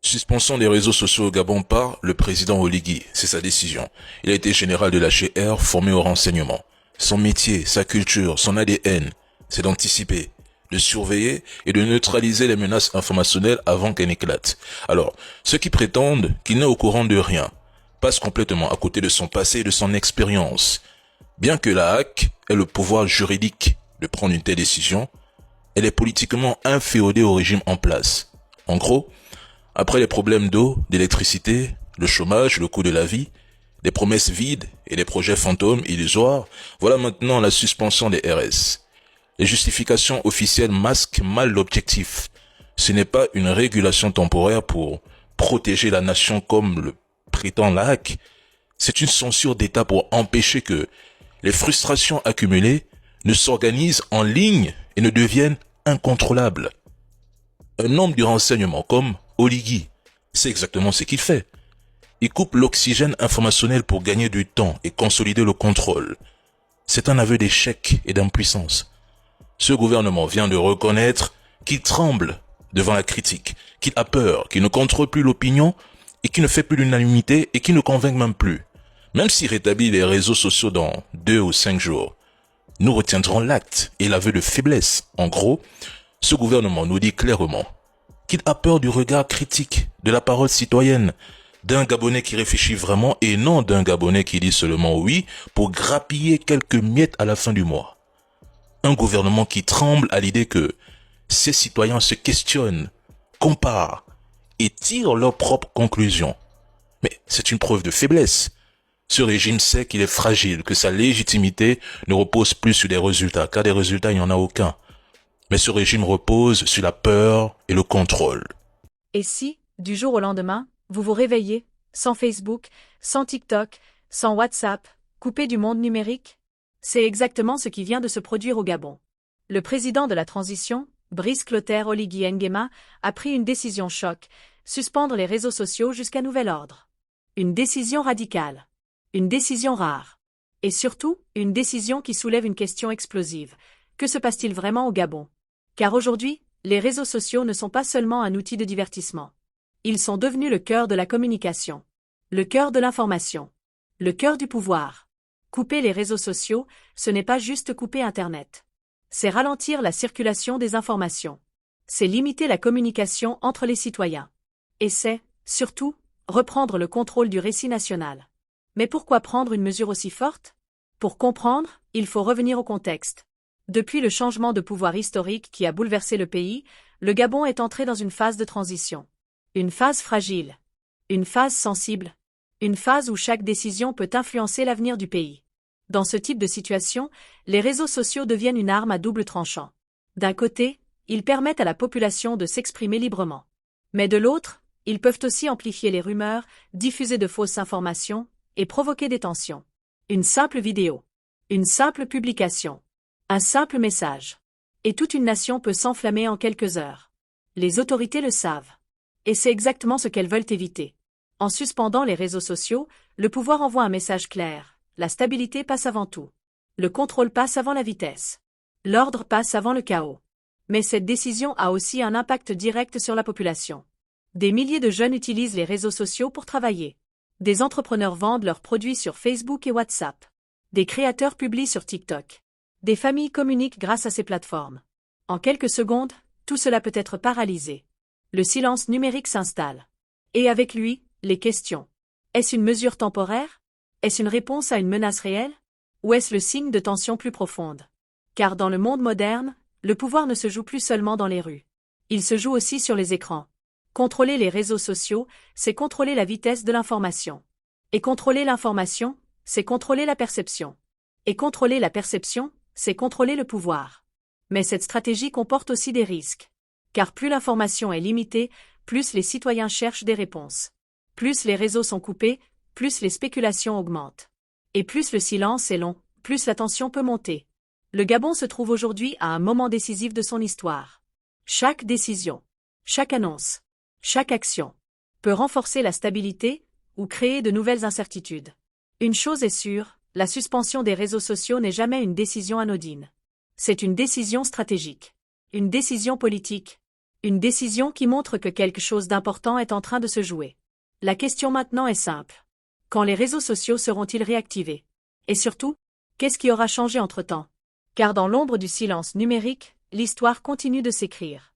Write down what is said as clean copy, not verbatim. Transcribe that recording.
Suspension des réseaux sociaux au Gabon par le président Oligui. C'est sa décision. Il a été général de l'HCR, formé au renseignement. Son métier, sa culture, son ADN, c'est d'anticiper, de surveiller et de neutraliser les menaces informationnelles avant qu'elles n'éclatent. Alors, ceux qui prétendent qu'il n'est au courant de rien passent complètement à côté de son passé et de son expérience. Bien que la HAC ait le pouvoir juridique de prendre une telle décision, elle est politiquement inféodée au régime en place. En gros, après les problèmes d'eau, d'électricité, le chômage, le coût de la vie, des promesses vides et des projets fantômes illusoires, voilà maintenant la suspension des RS. Les justifications officielles masquent mal l'objectif. Ce n'est pas une régulation temporaire pour protéger la nation comme le prétend la HAC. C'est une censure d'État pour empêcher que les frustrations accumulées ne s'organisent en ligne et ne deviennent incontrôlables. Un homme du renseignement comme Oligui, c'est exactement ce qu'il fait. Il coupe l'oxygène informationnel pour gagner du temps et consolider le contrôle. C'est un aveu d'échec et d'impuissance. Ce gouvernement vient de reconnaître qu'il tremble devant la critique, qu'il a peur, qu'il ne contrôle plus l'opinion et qu'il ne fait plus l'unanimité et qu'il ne convainc même plus. Même s'il rétablit les réseaux sociaux dans 2 ou 5 jours, nous retiendrons l'acte et l'aveu de faiblesse. En gros, ce gouvernement nous dit clairement qu'il a peur du regard critique, de la parole citoyenne, d'un Gabonais qui réfléchit vraiment et non d'un Gabonais qui dit seulement oui pour grappiller quelques miettes à la fin du mois. Un gouvernement qui tremble à l'idée que ses citoyens se questionnent, comparent et tirent leurs propres conclusions. Mais c'est une preuve de faiblesse. Ce régime sait qu'il est fragile, que sa légitimité ne repose plus sur des résultats, car des résultats il n'y en a aucun. Mais ce régime repose sur la peur et le contrôle. Et si, du jour au lendemain, vous vous réveillez, sans Facebook, sans TikTok, sans WhatsApp, coupé du monde numérique? C'est exactement ce qui vient de se produire au Gabon. Le président de la transition, Brice Clotaire Oligui Nguema, a pris une décision choc, suspendre les réseaux sociaux jusqu'à nouvel ordre. Une décision radicale. Une décision rare. Et surtout, une décision qui soulève une question explosive. Que se passe-t-il vraiment au Gabon? Car aujourd'hui, les réseaux sociaux ne sont pas seulement un outil de divertissement. Ils sont devenus le cœur de la communication, le cœur de l'information, le cœur du pouvoir. Couper les réseaux sociaux, ce n'est pas juste couper Internet. C'est ralentir la circulation des informations. C'est limiter la communication entre les citoyens. Et c'est, surtout, reprendre le contrôle du récit national. Mais pourquoi prendre une mesure aussi forte? Pour comprendre, il faut revenir au contexte. Depuis le changement de pouvoir historique qui a bouleversé le pays, le Gabon est entré dans une phase de transition. Une phase fragile. Une phase sensible. Une phase où chaque décision peut influencer l'avenir du pays. Dans ce type de situation, les réseaux sociaux deviennent une arme à double tranchant. D'un côté, ils permettent à la population de s'exprimer librement. Mais de l'autre, ils peuvent aussi amplifier les rumeurs, diffuser de fausses informations et provoquer des tensions. Une simple vidéo. Une simple publication. Un simple message. Et toute une nation peut s'enflammer en quelques heures. Les autorités le savent. Et c'est exactement ce qu'elles veulent éviter. En suspendant les réseaux sociaux, le pouvoir envoie un message clair. La stabilité passe avant tout. Le contrôle passe avant la vitesse. L'ordre passe avant le chaos. Mais cette décision a aussi un impact direct sur la population. Des milliers de jeunes utilisent les réseaux sociaux pour travailler. Des entrepreneurs vendent leurs produits sur Facebook et WhatsApp. Des créateurs publient sur TikTok. Des familles communiquent grâce à ces plateformes. En quelques secondes, tout cela peut être paralysé. Le silence numérique s'installe. Et avec lui, les questions. Est-ce une mesure temporaire? Est-ce une réponse à une menace réelle? Ou est-ce le signe de tensions plus profondes? Car dans le monde moderne, le pouvoir ne se joue plus seulement dans les rues. Il se joue aussi sur les écrans. Contrôler les réseaux sociaux, c'est contrôler la vitesse de l'information. Et contrôler l'information, c'est contrôler la perception. Et contrôler la perception, c'est contrôler le pouvoir. Mais cette stratégie comporte aussi des risques. Car plus l'information est limitée, plus les citoyens cherchent des réponses. Plus les réseaux sont coupés, plus les spéculations augmentent. Et plus le silence est long, plus la tension peut monter. Le Gabon se trouve aujourd'hui à un moment décisif de son histoire. Chaque décision, chaque annonce, chaque action peut renforcer la stabilité ou créer de nouvelles incertitudes. Une chose est sûre, la suspension des réseaux sociaux n'est jamais une décision anodine. C'est une décision stratégique, une décision politique, Une décision qui montre que quelque chose d'important est en train de se jouer. La question maintenant est simple. Quand les réseaux sociaux seront-ils réactivés? Et surtout, qu'est-ce qui aura changé entre-temps? Car dans l'ombre du silence numérique, l'histoire continue de s'écrire.